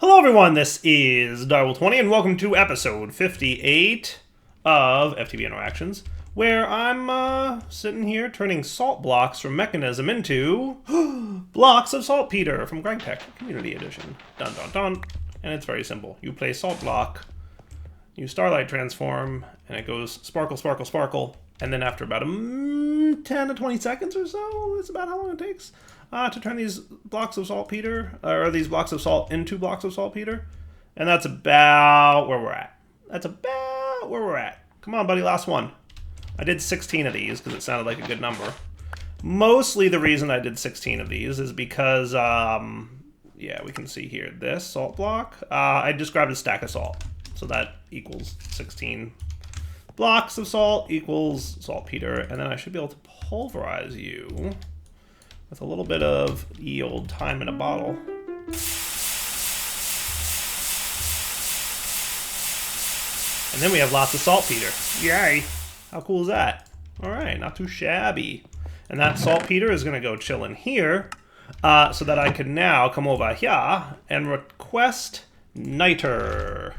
Hello everyone, this is Darwell20 and welcome to episode 58 of FTB Interactions, where I'm sitting here turning salt blocks from Mechanism into blocks of saltpeter from GregTech Community Edition. Dun dun dun. And it's very simple. You play salt block, you starlight transform, and it goes sparkle, sparkle, sparkle, and then after about 10 to 20 seconds or so, that's about how long it takes to turn these blocks of saltpeter, or these blocks of salt into blocks of saltpeter. And that's about where we're at. Come on, buddy, last one. I did 16 of these because it sounded like a good number. Mostly the reason I did 16 of these is because, yeah, we can see here, this salt block, I just grabbed a stack of salt. So that equals 16 blocks of salt equals saltpeter, and then I should be able to pulverize you with a little bit of ye old time in a bottle. And then we have lots of saltpeter. Yay! How cool is that? Alright, not too shabby. And that saltpeter is going to go chill in here, so that I can now come over here and request niter.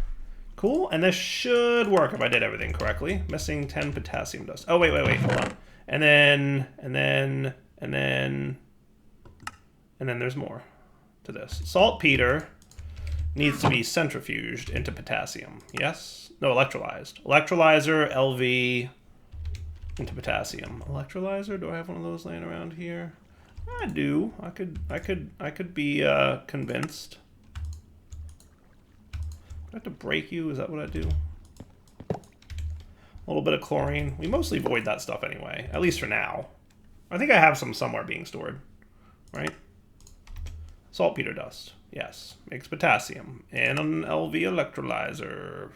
Cool, and this should work if I did everything correctly. Missing 10 potassium dust. Oh, wait, hold on. And then there's more to this. Saltpeter needs to be centrifuged into potassium. Yes? No, electrolyzed. Electrolyzer, LV, into potassium. Electrolyzer, do I have one of those laying around here? I do. I could be convinced. Do I have to break you? Is that what I do? A little bit of chlorine. We mostly void that stuff anyway, at least for now. I think I have some somewhere being stored, right? Saltpeter dust, yes. Makes potassium. And an LV electrolyzer.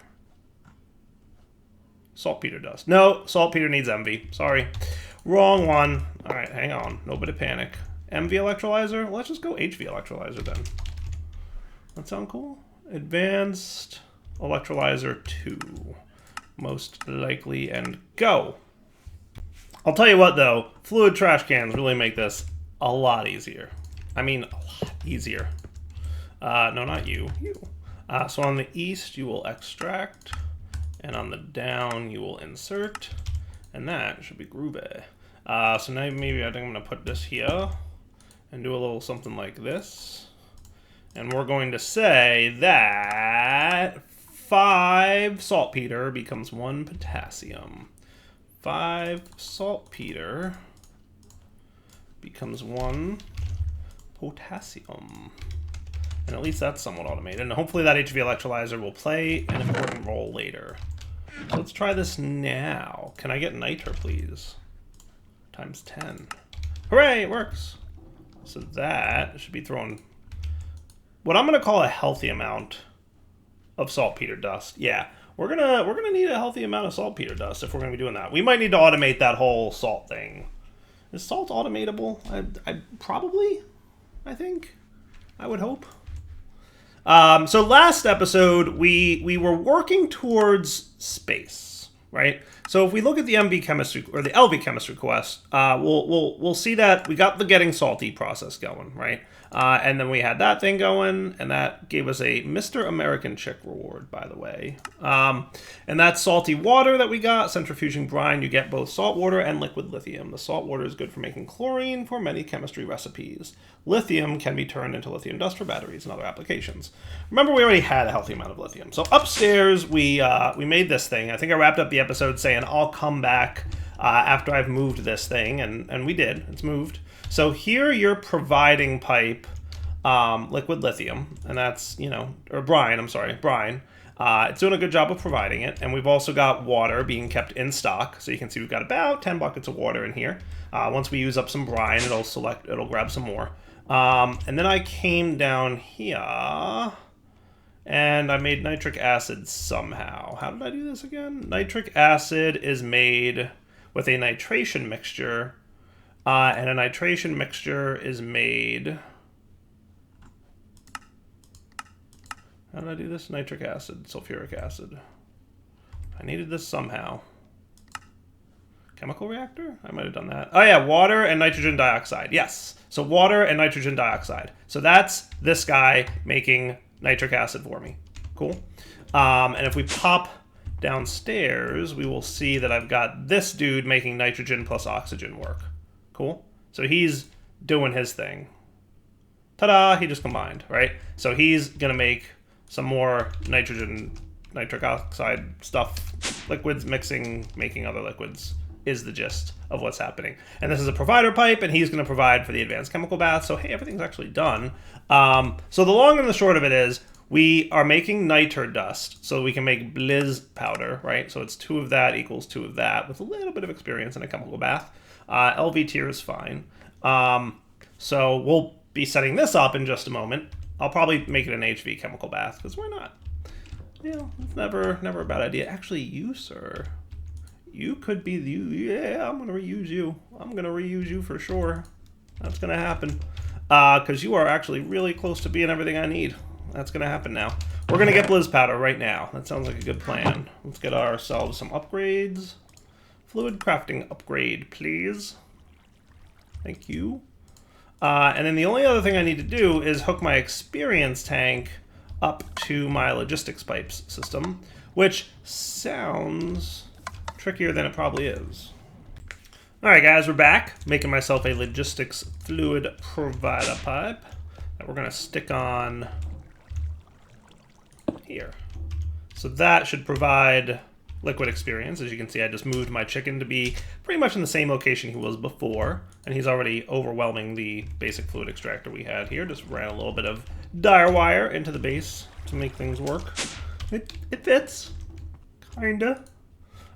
Saltpeter dust. No, saltpeter needs MV. Sorry. Wrong one. All right, hang on. Nobody panic. MV electrolyzer? Let's just go HV electrolyzer then. That sound cool? Advanced electrolyzer 2. Most likely, and go. I'll tell you what though, fluid trash cans really make this a lot easier. I mean, a lot easier. No, not you. So on the east, you will extract, and on the down, you will insert, and that should be groovy. So now maybe I think I'm going to put this here and do a little something like this. And we're going to say that 5 saltpeter becomes 1 potassium. 5 saltpeter becomes 1 potassium. And at least that's somewhat automated. And hopefully that HV electrolyzer will play an important role later. So let's try this now. Can I get niter, please? Times 10. Hooray, it works. So that should be throwing what I'm going to call a healthy amount of saltpeter dust. Yeah, we're gonna need a healthy amount of saltpeter dust if we're going to be doing that. We might need to automate that whole salt thing. Is salt automatable? I think. I would hope. So last episode, we were working towards space, right? So if we look at the MV chemistry or the LV chemistry quest, we'll see that we got the getting salty process going, right? And then we had that thing going, and that gave us a Mr. American Chick reward, by the way. And that's salty water that we got, centrifuging brine. You get both salt water and liquid lithium. The salt water is good for making chlorine for many chemistry recipes. Lithium can be turned into lithium dust for batteries and other applications. Remember, we already had a healthy amount of lithium. So upstairs, we made this thing. I think I wrapped up the episode saying I'll come back after I've moved this thing, and we did. It's moved. So here you're providing pipe liquid lithium, and that's, or brine, I'm sorry, brine. It's doing a good job of providing it, and we've also got water being kept in stock. So you can see we've got about 10 buckets of water in here. Once we use up some brine, it'll grab some more. And then I came down here, and I made nitric acid somehow. How did I do this again? Nitric acid is made with a nitration mixture, and a nitration mixture is made... How did I do this? Nitric acid, sulfuric acid. I needed this somehow. Chemical reactor? I might have done that. Oh yeah, water and nitrogen dioxide. Yes. So water and nitrogen dioxide. So that's this guy making nitric acid for me. Cool. And if we pop downstairs, we will see that I've got this dude making nitrogen plus oxygen work. Cool. So he's doing his thing. Ta-da! He just combined, right? So he's gonna make some more nitric oxide stuff, liquids mixing, making other liquids is the gist of what's happening. And this is a provider pipe, and he's going to provide for the advanced chemical bath. So hey, everything's actually done. So the long and the short of it is we are making niter dust so we can make blizz powder, right? So it's 2 of that equals 2 of that with a little bit of experience in a chemical bath. LV tier is fine. So we'll be setting this up in just a moment. I'll probably make it an HV chemical bath, because why not? You know, it's never a bad idea. Actually, you, sir, you could be the, yeah, I'm gonna reuse you. I'm gonna reuse you for sure. That's gonna happen. Because you are actually really close to being everything I need. That's gonna happen now. We're gonna get blizz powder right now. That sounds like a good plan. Let's get ourselves some upgrades. Fluid crafting upgrade, please. Thank you. And then the only other thing I need to do is hook my experience tank up to my logistics pipes system, which sounds trickier than it probably is. All right, guys, we're back. Making myself a logistics fluid provider pipe that we're gonna stick on here. So that should provide liquid experience. As you can see, I just moved my chicken to be pretty much in the same location he was before, and he's already overwhelming the basic fluid extractor we had here. Just ran a little bit of dire wire into the base to make things work. It fits, kinda.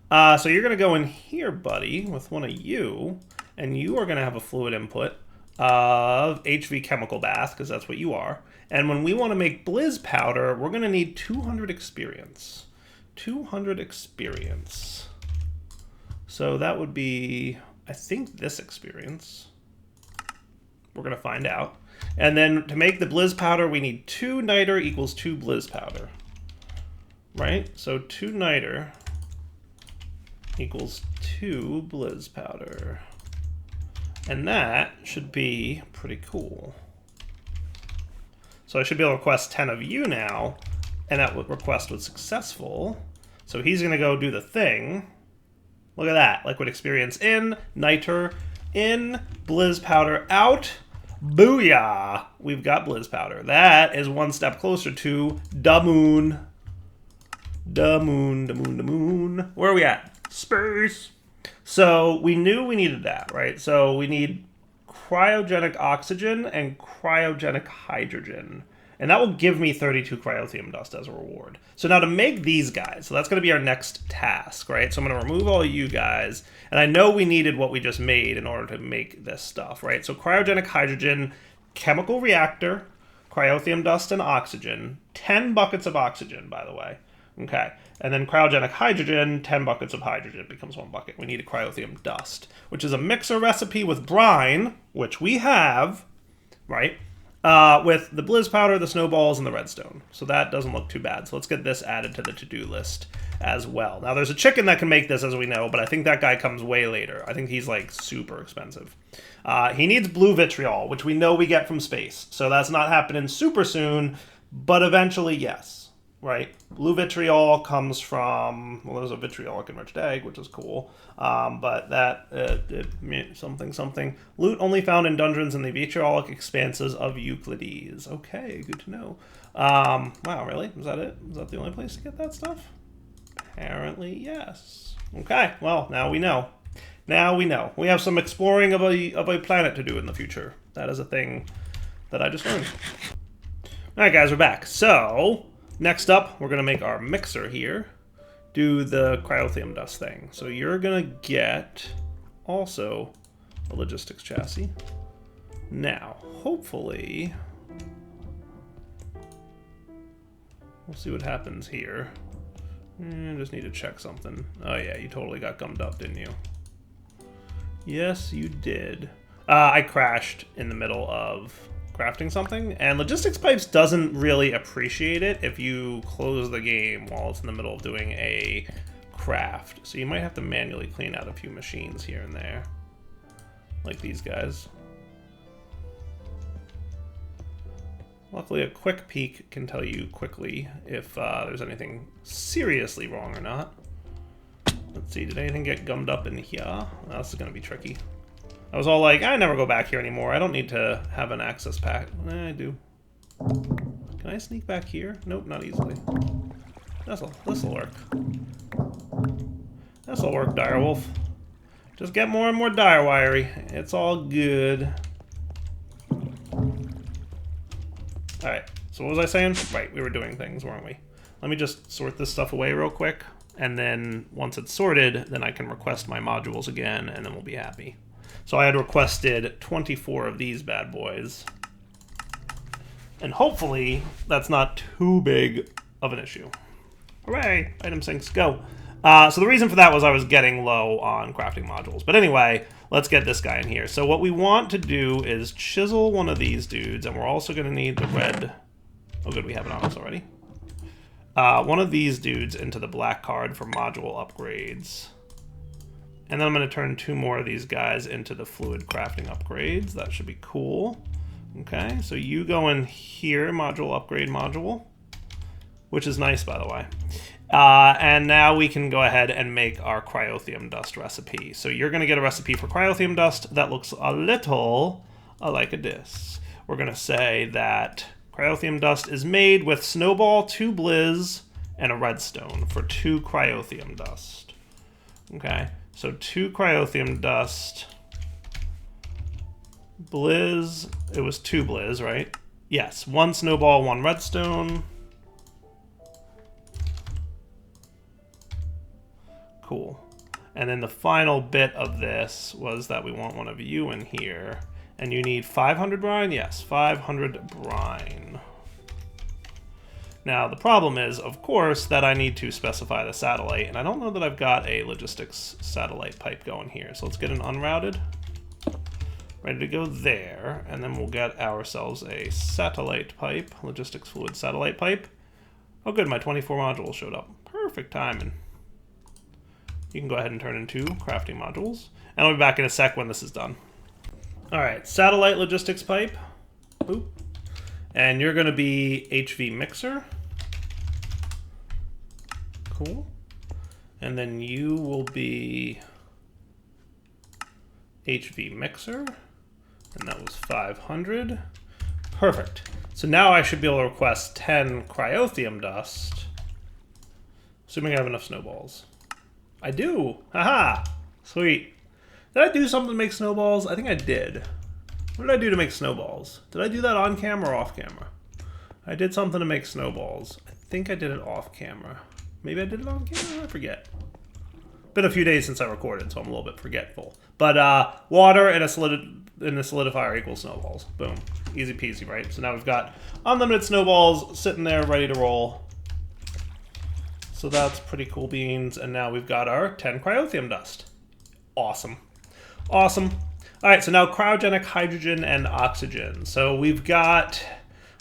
So you're gonna go in here, buddy, with one of you, and you are gonna have a fluid input of HV chemical bath, because that's what you are. And when we want to make blizz powder, we're gonna need 200 experience. 200 experience. So that would be, I think, this experience. We're gonna find out. And then to make the blizz powder, we need 2 niter equals 2 blizz powder. Right? So 2 niter equals 2 blizz powder. And that should be pretty cool. So I should be able to request 10 of you now, and that request was successful. So he's gonna go do the thing. Look at that, liquid experience in, niter in, blizz powder out. Booyah! We've got blizz powder. That is one step closer to da moon. Da moon, da moon, da moon. Where are we at? Space. So we knew we needed that, right? So we need cryogenic oxygen and cryogenic hydrogen. And that will give me 32 cryotheum dust as a reward. So now to make these guys, so that's going to be our next task, right? So I'm going to remove all you guys. And I know we needed what we just made in order to make this stuff, right? So cryogenic hydrogen, chemical reactor, cryotheum dust, and oxygen. 10 buckets of oxygen, by the way. Okay. And then cryogenic hydrogen, 10 buckets of hydrogen becomes 1 bucket. We need a cryotheum dust, which is a mixer recipe with brine, which we have, right? With the blizz powder, the snowballs, and the redstone. So that doesn't look too bad. So let's get this added to the to-do list as well. Now, there's a chicken that can make this, as we know, but I think that guy comes way later. I think he's, like, super expensive. He needs blue vitriol, which we know we get from space. So that's not happening super soon, but eventually, yes. Right? Blue vitriol comes from, well, there's a vitriolic enriched egg, which is cool. But that, something. Loot only found in dungeons in the vitriolic expanses of Euclides. Okay, good to know. Wow, really? Is that it? Is that the only place to get that stuff? Apparently, yes. Okay, well, now we know. Now we know. We have some exploring of a planet to do in the future. That is a thing that I just learned. All right, guys, we're back. So next up, we're going to make our mixer here do the cryotheum dust thing. So you're going to get also a logistics chassis. Now, hopefully, we'll see what happens here. Just need to check something. Oh yeah, you totally got gummed up, didn't you? Yes, you did. I crashed in the middle of crafting something, and logistics pipes doesn't really appreciate it if you close the game while it's in the middle of doing a craft. So you might have to manually clean out a few machines here and there, like these guys. Luckily, a quick peek can tell you quickly if there's anything seriously wrong or not. Let's see, did anything get gummed up in here? Oh, this is going to be tricky. I was all like, I never go back here anymore. I don't need to have an access pack. I do. Can I sneak back here? Nope, not easily. This'll work. This'll work, Direwolf. Just get more and more dire wiry. It's all good. Alright, so what was I saying? Right, we were doing things, weren't we? Let me just sort this stuff away real quick, and then once it's sorted, then I can request my modules again, and then we'll be happy. So I had requested 24 of these bad boys. And hopefully, that's not too big of an issue. Hooray! Item sinks, go! So the reason for that was I was getting low on crafting modules. But anyway, let's get this guy in here. So what we want to do is chisel one of these dudes, and we're also going to need the red... Oh good, we have it on us already. One of these dudes into the black card for module upgrades. And then I'm going to turn 2 more of these guys into the fluid crafting upgrades. That should be cool. Okay, so you go in here, module upgrade module, which is nice, by the way. And now we can go ahead and make our Cryotheum dust recipe. So you're going to get a recipe for Cryotheum dust that looks a little like this. We're going to say that Cryotheum dust is made with snowball, 2 blizz, and a redstone for 2 Cryotheum dust. Okay, so 2 Cryotheum dust, blizz, it was 2 blizz, right? Yes, 1 snowball, 1 redstone. Cool. And then the final bit of this was that we want one of you in here. And you need 500 brine? Yes, 500 brine. Now, the problem is, of course, that I need to specify the satellite. And I don't know that I've got a logistics satellite pipe going here. So let's get an unrouted. Ready to go there. And then we'll get ourselves a satellite pipe. Logistics fluid satellite pipe. Oh, good. My 24 modules showed up. Perfect timing. You can go ahead and turn into crafting modules. And I'll be back in a sec when this is done. Alright, satellite logistics pipe. Boop. And you're going to be HV mixer. Cool. And then you will be HV mixer. And that was 500. Perfect. So now I should be able to request 10 Cryotheum dust. Assuming I have enough snowballs. I do! Haha! Sweet. Did I do something to make snowballs? I think I did. What did I do to make snowballs? Did I do that on camera or off camera? I did something to make snowballs. I think I did it off camera. Maybe I did it on camera? I forget. Been a few days since I recorded, so I'm a little bit forgetful. But water and a solidifier equals snowballs. Boom. Easy peasy, right? So now we've got unlimited snowballs sitting there ready to roll. So that's pretty cool beans. And now we've got our 10 Cryotheum dust. Awesome. Awesome. All right, so now cryogenic hydrogen and oxygen. So we've got,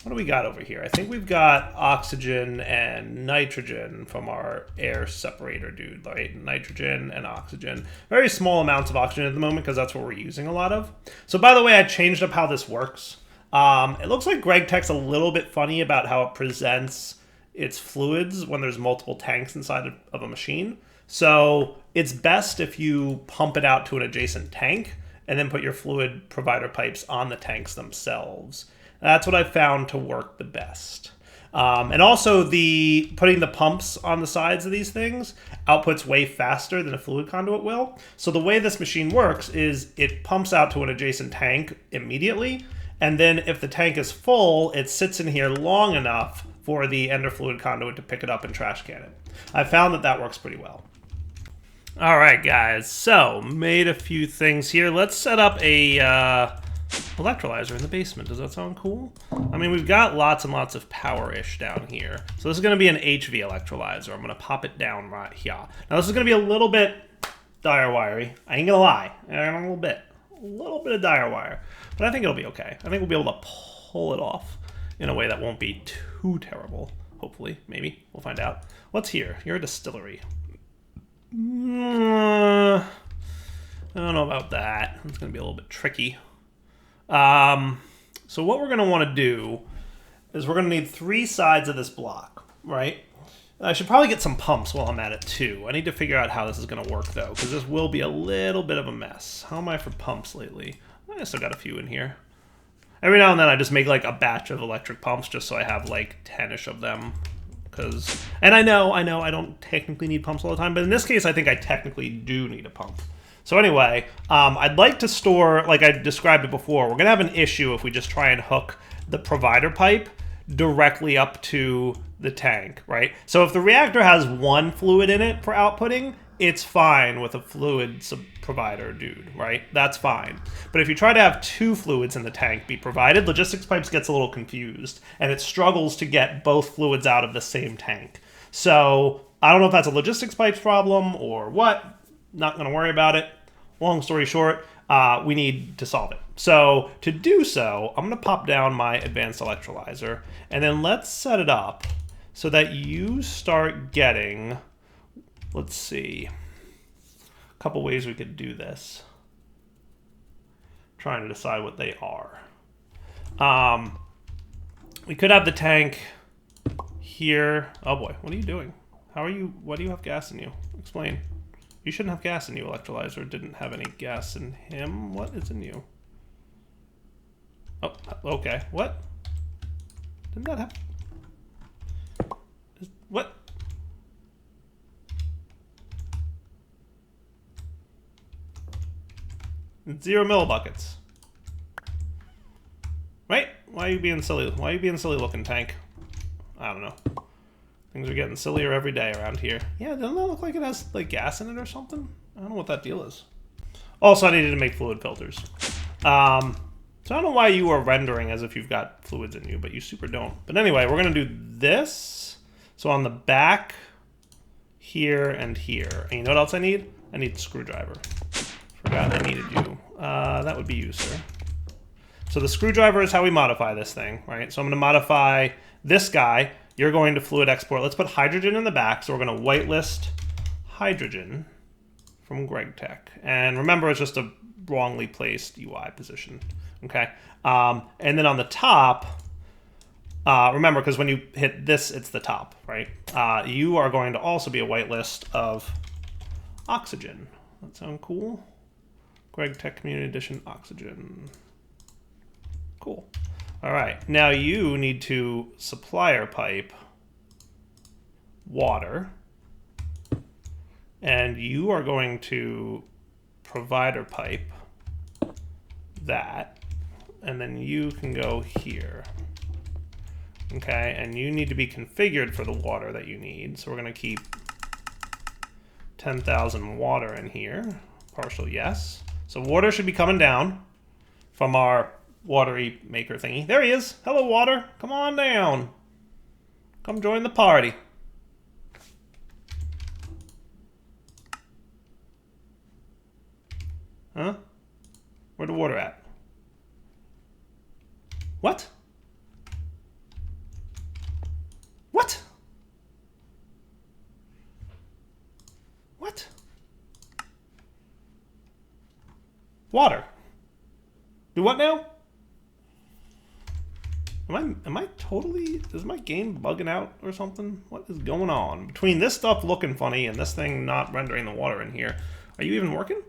what do we got over here? I think we've got oxygen and nitrogen from our air separator dude, right? Nitrogen and oxygen. Very small amounts of oxygen at the moment because that's what we're using a lot of. So by the way, I changed up how this works. It looks like GregTech's a little bit funny about how it presents its fluids when there's multiple tanks inside of a machine. So it's best if you pump it out to an adjacent tank and then put your fluid provider pipes on the tanks themselves. That's what I found to work the best. And also putting the pumps on the sides of these things outputs way faster than a fluid conduit will. So the way this machine works is it pumps out to an adjacent tank immediately. And then if the tank is full, it sits in here long enough for the ender fluid conduit to pick it up and trash can it. I found that that works pretty well. All right, guys, so made a few things here. Let's set up a electrolyzer in the basement. Does that sound cool? I mean, we've got lots and lots of power-ish down here. So this is going to be an HV electrolyzer. I'm going to pop it down right here. Now, this is going to be a little bit dire wiry. I ain't going to lie. A little bit of dire wire. But I think it'll be okay. I think we'll be able to pull it off in a way that won't be too terrible. Hopefully, maybe. We'll find out. What's here? You're a distillery. I don't know about that. It's going to be a little bit tricky. So what we're going to want to do is we're going to need 3 sides of this block, right? I should probably get some pumps while I'm at it too. I need to figure out how this is going to work though, because this will be a little bit of a mess. How am I for pumps lately? I still got a few in here. Every now and then I just make like a batch of electric pumps just so I have like 10-ish of them. And I know I don't technically need pumps all the time, but in this case I think I technically do need a pump. So anyway, I'd like to store, like I described it before, we're going to have an issue if we just try and hook the provider pipe directly up to the tank, right? So if the reactor has 1 fluid in it for outputting, it's fine with a fluid provider dude, right? That's fine. But if you try to have 2 fluids in the tank be provided, logistics pipes gets a little confused, and it struggles to get both fluids out of the same tank. So I don't know if that's a logistics pipes problem or what. Not going to worry about it. Long story short, we need to solve it. So to do so, I'm going to pop down my advanced electrolyzer, and then let's set it up so that you start getting, let's see, a couple ways we could do this. Trying to decide what they are. We could have the tank here. Oh boy, what are you doing? How are you? Why do you have gas in you? Explain. You shouldn't have gas in you, electrolyzer. Didn't have any gas in him. What is in you? Oh, okay. What? Didn't that have... What? It's 0 millibuckets. Right? Why are you being silly? Why are you being silly looking, tank? I don't know. Things are getting sillier every day around here. Yeah, doesn't that look like it has like gas in it or something? I don't know what that deal is. Also, I needed to make fluid filters. So I don't know why you are rendering as if you've got fluids in you, but you super don't. But anyway, we're going to do this. So on the back, here, and here. And you know what else I need? I need a screwdriver. Forgot I needed you. That would be you, sir. So the screwdriver is how we modify this thing, right? So I'm going to modify this guy. You're going to fluid export. Let's put hydrogen in the back. So we're going to whitelist hydrogen from GregTech. And remember, it's just a wrongly placed UI position. Okay. And then on the top, remember, because when you hit this, it's the top, right? You are going to also be a whitelist of oxygen. That sound cool? GregTech Community Edition oxygen. Cool. All right, now you need to supplier pipe water, and you are going to provider pipe that, and then you can go here. Okay, and you need to be configured for the water that you need, so we're going to keep 10,000 water in here, partial yes. So water should be coming down from our watery maker thingy. There he is. Hello, water. Come on down. Come join the party. Huh? Where'd the water at? What? What? What? Water. Do what now? Am I totally, is my game bugging out or something? What is going on? Between this stuff looking funny and this thing not rendering the water in here, are you even working?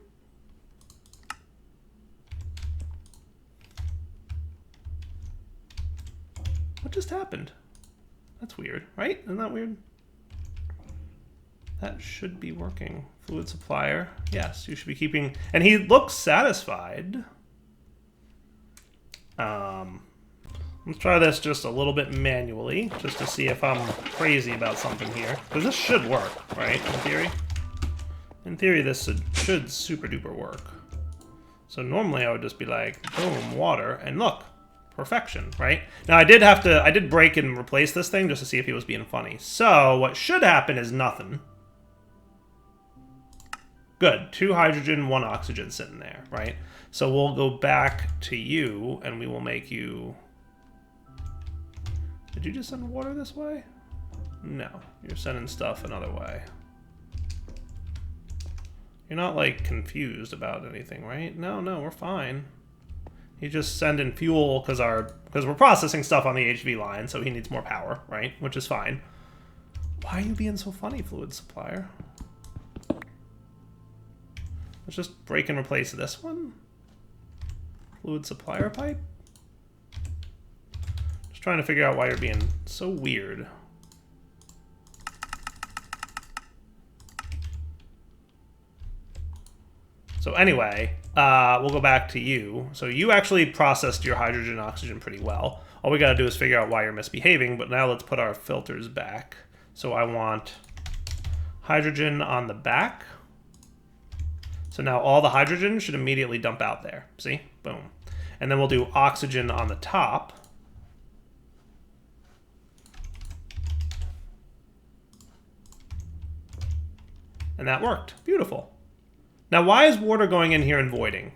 What just happened? That's weird, right? Isn't that weird? That should be working. Fluid supplier. Yes, you should be keeping, and he looks satisfied. Let's try this just a little bit manually, just to see if I'm crazy about something here. Because this should work, right, in theory? In theory, this should super duper work. So normally I would just be like, boom, water, and look, perfection, right? Now I did break and replace this thing just to see if he was being funny. So what should happen is nothing. Good, 2 hydrogen, 1 oxygen sitting there, right? So we'll go back to you, and we will make you... Did you just send water this way? No, you're sending stuff another way. You're not, like, confused about anything, right? No, we're fine. He's just sending fuel because we're processing stuff on the HV line, so he needs more power, right? Which is fine. Why are you being so funny, fluid supplier? Let's just break and replace this one. Fluid supplier pipe. Just trying to figure out why you're being so weird. So anyway, we'll go back to you. So you actually processed your hydrogen and oxygen pretty well. All we got to do is figure out why you're misbehaving, but now let's put our filters back. So I want hydrogen on the back. So now all the hydrogen should immediately dump out there. See? Boom. And then we'll do oxygen on the top. And that worked. Beautiful. Now, why is water going in here and voiding?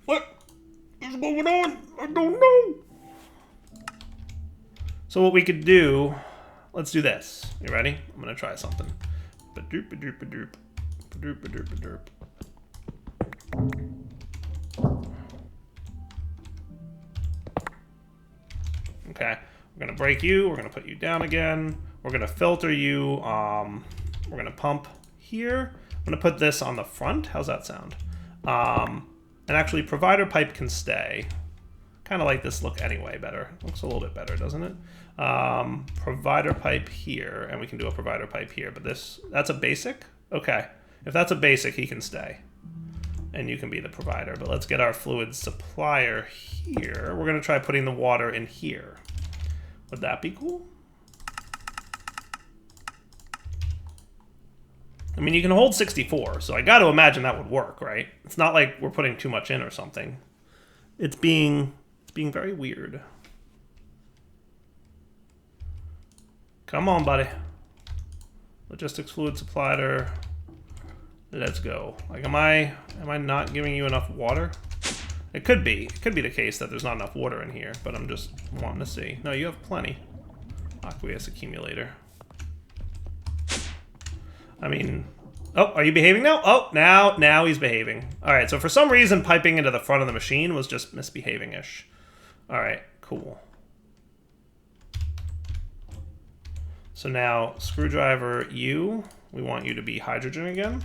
What is going on? I don't know. So what we could do, let's do this. You ready? I'm going to try something. Okay, we're going to break you. We're going to put you down again. We're going to filter you. We're going to pump here. I'm going to put this on the front. How's that sound? And actually, provider pipe can stay. Kind of like this look anyway better. Looks a little bit better, doesn't it? Provider pipe here, and we can do a provider pipe here. But that's a basic? Okay. If that's a basic, he can stay. And you can be the provider. But let's get our fluid supplier here. We're going to try putting the water in here. Would that be cool? I mean, you can hold 64, so I got to imagine that would work, right? It's not like we're putting too much in or something. It's being very weird. Come on, buddy. Logistics fluid supplier. Let's go. Like, am I not giving you enough water? It could be. It could be the case that there's not enough water in here, but I'm just wanting to see. No, you have plenty. Aqueous accumulator. I mean, oh, are you behaving now? Oh, now he's behaving. All right, so for some reason, piping into the front of the machine was just misbehaving-ish. All right, cool. So now, screwdriver U, we want you to be hydrogen again.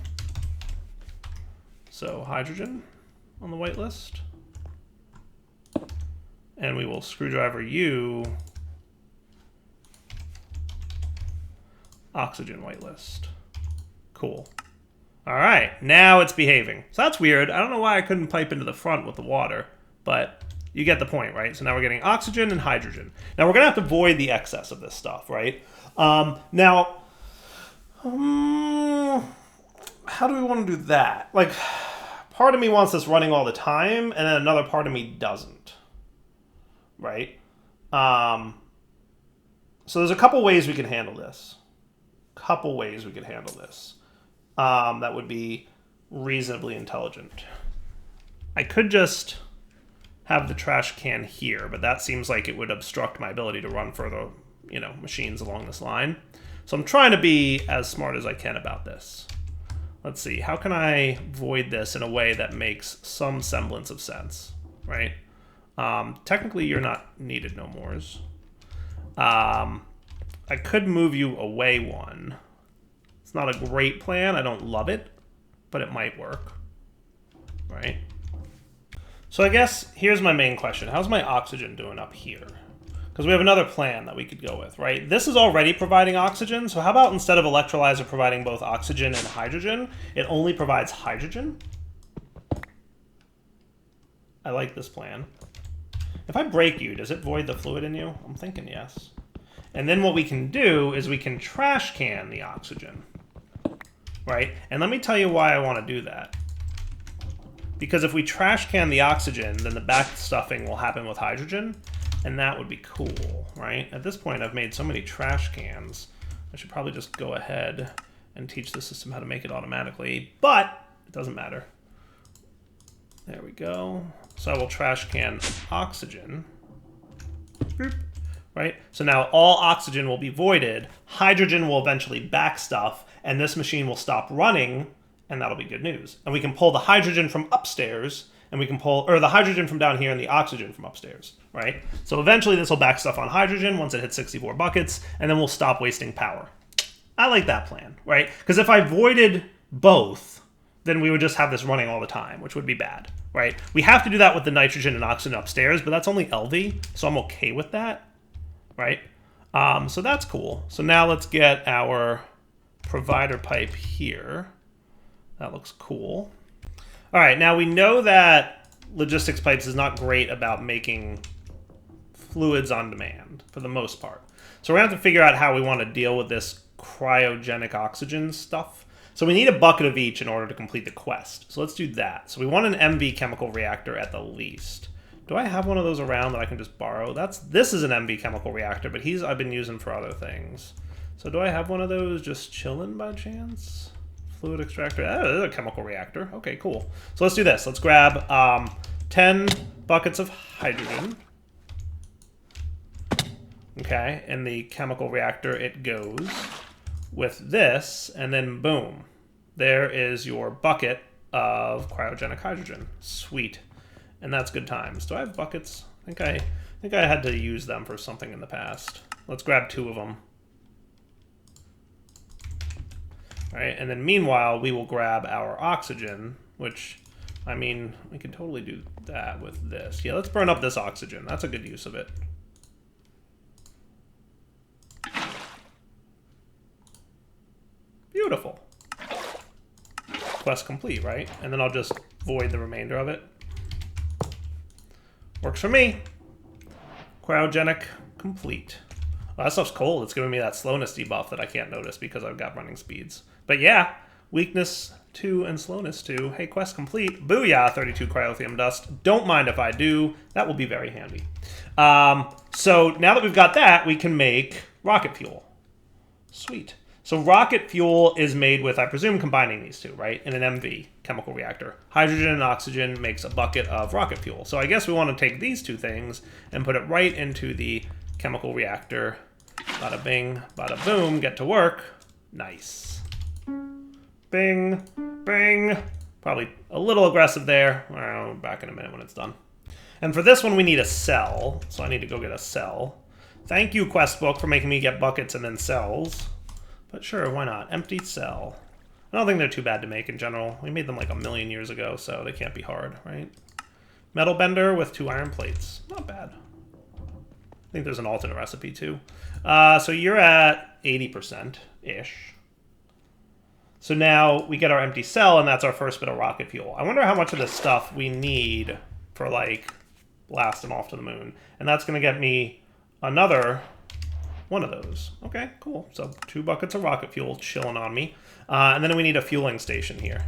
So hydrogen on the whitelist. And we will screwdriver U, oxygen whitelist. Cool. All right, now it's behaving. So that's weird. I don't know why I couldn't pipe into the front with the water, but you get the point, right? So now we're getting oxygen and hydrogen. Now we're gonna have to void the excess of this stuff, right? Now, how do we want to do that? Like, part of me wants this running all the time, and then another part of me doesn't, right? So there's a couple ways we can handle this. That would be reasonably intelligent. I could just have the trash can here, but that seems like it would obstruct my ability to run further, machines along this line. So I'm trying to be as smart as I can about this. Let's see, how can I void this in a way that makes some semblance of sense, right? Technically, you're not needed no mores. I could move you away one. It's not a great plan. I don't love it, but it might work, right? So I guess here's my main question. How's my oxygen doing up here? Because we have another plan that we could go with, right? This is already providing oxygen, so how about instead of electrolyzer providing both oxygen and hydrogen, it only provides hydrogen? I like this plan. If I break you, does it void the fluid in you? I'm thinking yes. And then what we can do is we can trash can the oxygen, right? And let me tell you why I want to do that. Because if we trash can the oxygen, then the back stuffing will happen with hydrogen, and that would be cool, right? At this point, I've made so many trash cans, I should probably just go ahead and teach the system how to make it automatically, but it doesn't matter. There we go. So I will trash can oxygen. Right? So now all oxygen will be voided, hydrogen will eventually backstuff, and this machine will stop running, and that'll be good news. And we can pull the hydrogen from upstairs, and we can pull, or the hydrogen from down here and the oxygen from upstairs, right? So eventually this will back stuff on hydrogen once it hits 64 buckets, and then we'll stop wasting power. I like that plan, right? Because if I voided both, then we would just have this running all the time, which would be bad, right? We have to do that with the nitrogen and oxygen upstairs, but that's only LV, so I'm okay with that, right? So that's cool. So now let's get our provider pipe here. That looks cool. All right, now we know that logistics pipes is not great about making fluids on demand for the most part. So we're gonna have to figure out how we want to deal with this cryogenic oxygen stuff. So we need a bucket of each in order to complete the quest. So let's do that. So we want an MV chemical reactor at the least. Do I have one of those around that I can just borrow? This is an MV chemical reactor, but I've been using for other things. So do I have one of those just chilling by chance? Fluid extractor. Oh, there's a chemical reactor. Okay, cool. So let's do this. Let's grab 10 buckets of hydrogen. Okay, in the chemical reactor it goes with this, and then boom. There is your bucket of cryogenic hydrogen. Sweet. And that's good times. Do I have buckets? I think I had to use them for something in the past. Let's grab 2 of them. All right, and then meanwhile, we will grab our oxygen, which, I mean, we can totally do that with this. Yeah, let's burn up this oxygen. That's a good use of it. Beautiful. Quest complete, right? And then I'll just void the remainder of it. Works for me. Cryogenic complete. Well, that stuff's cold. It's giving me that slowness debuff that I can't notice because I've got running speeds. But yeah, weakness 2 and slowness 2. Hey, quest complete. Booyah, 32 cryotheum dust. Don't mind if I do. That will be very handy. So now that we've got that, we can make rocket fuel. Sweet. So rocket fuel is made with, I presume, combining these two, right? In an MV chemical reactor. Hydrogen and oxygen makes a bucket of rocket fuel. So I guess we want to take these two things and put it right into the chemical reactor. Bada bing, bada boom, get to work. Nice. Bing, bing. Probably a little aggressive there. I'll be back in a minute when it's done. And for this one, we need a cell. So I need to go get a cell. Thank you, quest book, for making me get buckets and then cells. But sure, why not? Empty cell. I don't think they're too bad to make in general. We made them like 1,000,000 years ago, so they can't be hard, right? Metal bender with 2 iron plates. Not bad. I think there's an alternate recipe too. So you're at 80%-ish. So now we get our empty cell, and that's our first bit of rocket fuel. I wonder how much of this stuff we need for, like, blasting off to the moon. And that's going to get me another one of those. Okay, cool. So 2 buckets of rocket fuel chilling on me. And then we need a fueling station here.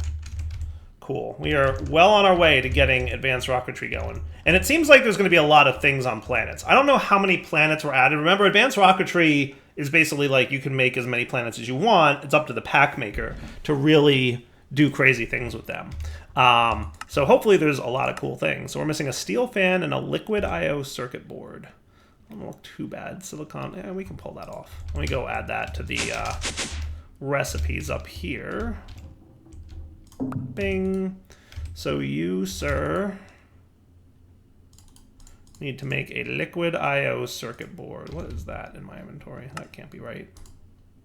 Cool. We are well on our way to getting advanced rocketry going. And it seems like there's going to be a lot of things on planets. I don't know how many planets were added. Remember, advanced rocketry is basically like you can make as many planets as you want. It's up to the pack maker to really do crazy things with them. So hopefully there's a lot of cool things. So we're missing a steel fan and a liquid I/O circuit board. Doesn't look too bad. Silicon, yeah, we can pull that off. Let me go add that to the recipes up here. Bing. So you, sir, need to make a liquid I/O circuit board. What is that in my inventory? That can't be right.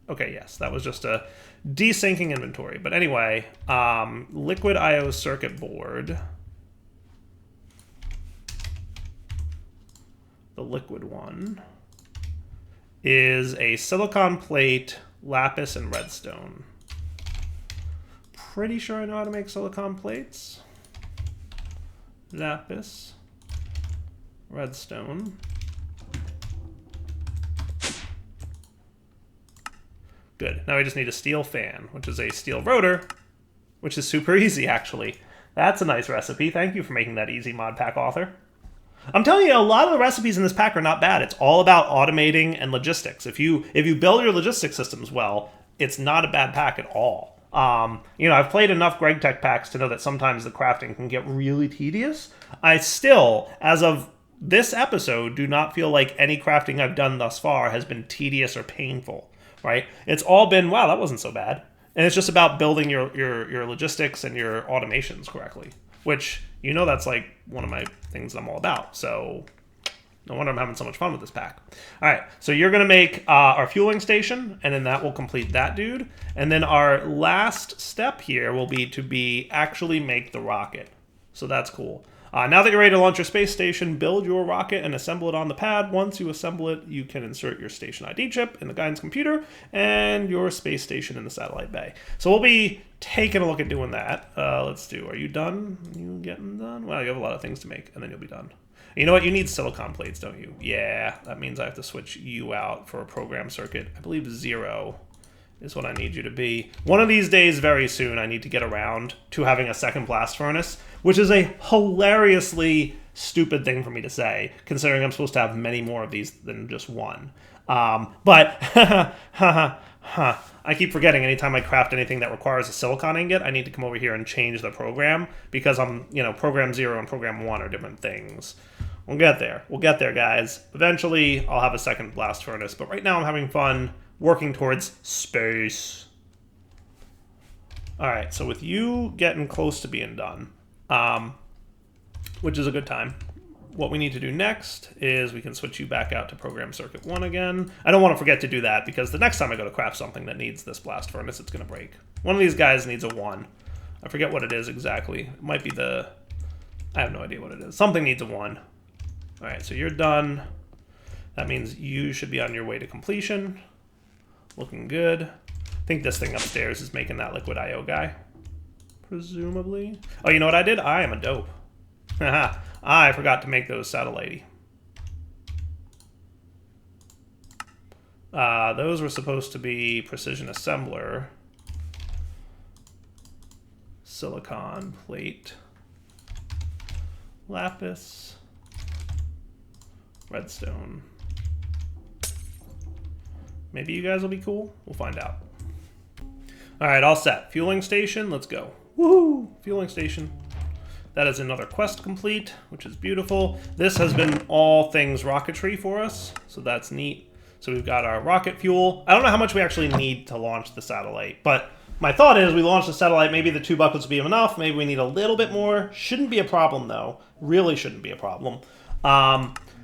Okay, yes, that was just a desyncing inventory. But anyway, liquid I/O circuit board. The liquid one is a silicon plate, lapis, and redstone. Pretty sure I know how to make silicon plates. Lapis, redstone. Good. Now we just need a steel fan, which is a steel rotor, which is super easy, actually. That's a nice recipe. Thank you for making that easy, mod pack author. I'm telling you, a lot of the recipes in this pack are not bad. It's all about automating and logistics. If you build your logistics systems well, it's not a bad pack at all. I've played enough Greg Tech packs to know that sometimes the crafting can get really tedious. I still, as of this episode, do not feel like any crafting I've done thus far has been tedious or painful, right? It's all been, wow, that wasn't so bad. And it's just about building your logistics and your automations correctly, which, you know, that's like one of my things I'm all about. So no wonder I'm having so much fun with this pack. All right, so you're going to make our fueling station, and then that will complete that dude. And then our last step here will be to actually make the rocket. So that's cool. Now that you're ready to launch your space station, build your rocket and assemble it on the pad. Once you assemble it, you can insert your station ID chip in the guidance computer and your space station in the satellite bay. So we'll be taking a look at doing that. Let's do, are you done? You getting done? Well, you have a lot of things to make, and then you'll be done. You know what? You need silicon plates, don't you? Yeah, that means I have to switch you out for a program circuit. I believe 0 is what I need you to be. One of these days, very soon, I need to get around to having a second blast furnace, which is a hilariously stupid thing for me to say, considering I'm supposed to have many more of these than just one. But I keep forgetting anytime I craft anything that requires a silicon ingot, I need to come over here and change the program, because program 0 and program 1 are different things. We'll get there. We'll get there, guys. Eventually, I'll have a second blast furnace, but right now I'm having fun working towards space. All right, so with you getting close to being done, which is a good time, what we need to do next is we can switch you back out to program circuit 1 again. I don't want to forget to do that, because the next time I go to craft something that needs this blast furnace, it's going to break. One of these guys needs a 1. I forget what it is exactly. It might be I have no idea what it is. Something needs a 1. All right, so you're done. That means you should be on your way to completion. Looking good. I think this thing upstairs is making that liquid IO guy. Presumably. Oh, you know what I did? I am a dope. Haha. I forgot to make those satellite-y. Those were supposed to be precision assembler. Silicon plate. Lapis. Redstone. Maybe you guys will be cool. We'll find out. All right, all set. Fueling station, let's go. Woohoo! Fueling station. That is another quest complete, which is beautiful. This has been all things rocketry for us, so that's neat. So we've got our rocket fuel. I don't know how much we actually need to launch the satellite, but my thought is we launch the satellite, maybe the 2 buckets will be enough. Maybe we need a little bit more. Shouldn't be a problem, though. Really shouldn't be a problem.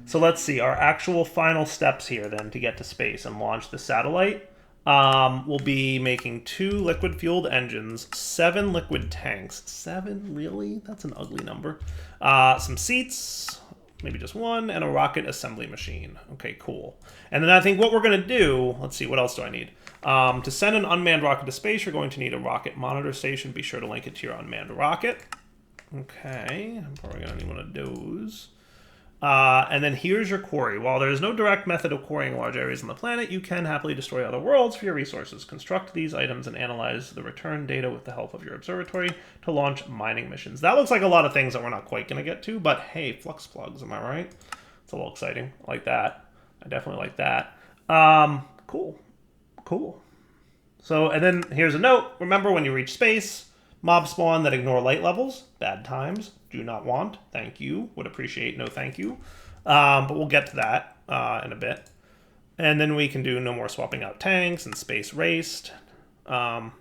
So let's see, our actual final steps here then to get to space and launch the satellite. We'll be making 2 liquid-fueled engines, 7 liquid tanks. 7? Really? That's an ugly number. Some seats, maybe just 1, and a rocket assembly machine. Okay, cool. And then I think what we're going to do, let's see, what else do I need? To send an unmanned rocket to space, you're going to need a rocket monitor station. Be sure to link it to your unmanned rocket. Okay, I'm probably going to need one of those. And then here's your quarry. While there is no direct method of quarrying large areas on the planet, you can happily destroy other worlds for your resources. Construct these items and analyze the return data with the help of your observatory to launch mining missions. That looks like a lot of things that we're not quite going to get to, but hey, flux plugs, am I right? It's a little exciting. I like that. I definitely like that. Cool. Cool. So, and then here's a note. Remember, when you reach space, mob spawn that ignore light levels. Bad times. Do not want. Thank you. Would appreciate no thank you. But we'll get to that in a bit. And then we can do no more swapping out tanks and space raced. Work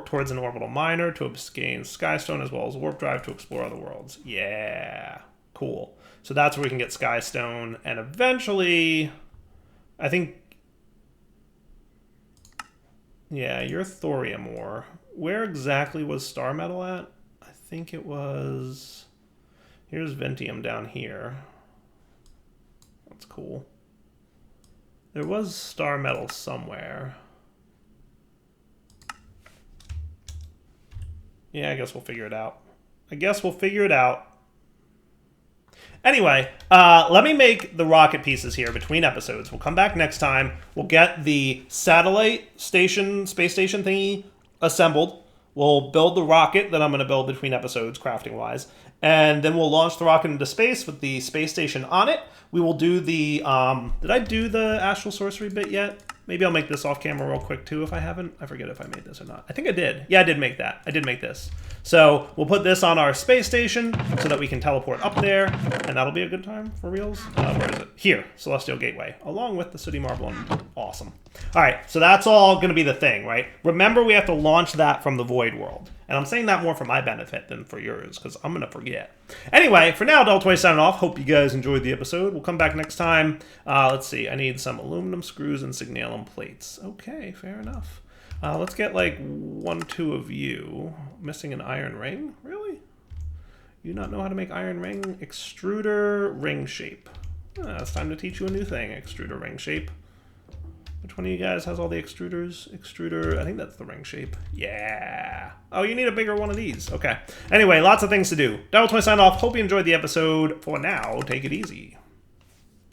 towards an orbital miner to gain Skystone as well as warp drive to explore other worlds. Yeah. Cool. So that's where we can get Skystone. And eventually, I think... Yeah, you're thorium ore. Where exactly was star metal at? I think it was... Here's Ventium down here. That's cool. There was star metal somewhere. Yeah, I guess we'll figure it out. Anyway, let me make the rocket pieces here between episodes. We'll come back next time. We'll get the satellite station, space station thingy assembled. We'll build the rocket that I'm going to build between episodes, crafting-wise. And then we'll launch the rocket into space with the space station on it. We will do the... did I do the astral sorcery bit yet? Maybe I'll make this off camera real quick, too, if I haven't. I forget if I made this or not. I think I did. Yeah, I did make that. I did make this. So we'll put this on our space station so that we can teleport up there, and that'll be a good time for reals. Where is it? Here, Celestial Gateway, along with the City Marble. Awesome. All right, so that's all going to be the thing, right? Remember, we have to launch that from the Void World. And I'm saying that more for my benefit than for yours, because I'm going to forget. Anyway, for now, Deltoy signing off. Hope you guys enjoyed the episode. We'll come back next time. Let's see. I need some aluminum screws and signalum plates. Okay, fair enough. Let's get like 1, 2 of you. Missing an iron ring? Really? You not know how to make iron ring? Extruder ring shape. It's time to teach you a new thing. Extruder ring shape. Which one of you guys has all the extruders? Extruder, I think that's the ring shape. Yeah. Oh, you need a bigger one of these. Okay. Anyway, lots of things to do. Deltoy sign off. Hope you enjoyed the episode. For now, take it easy.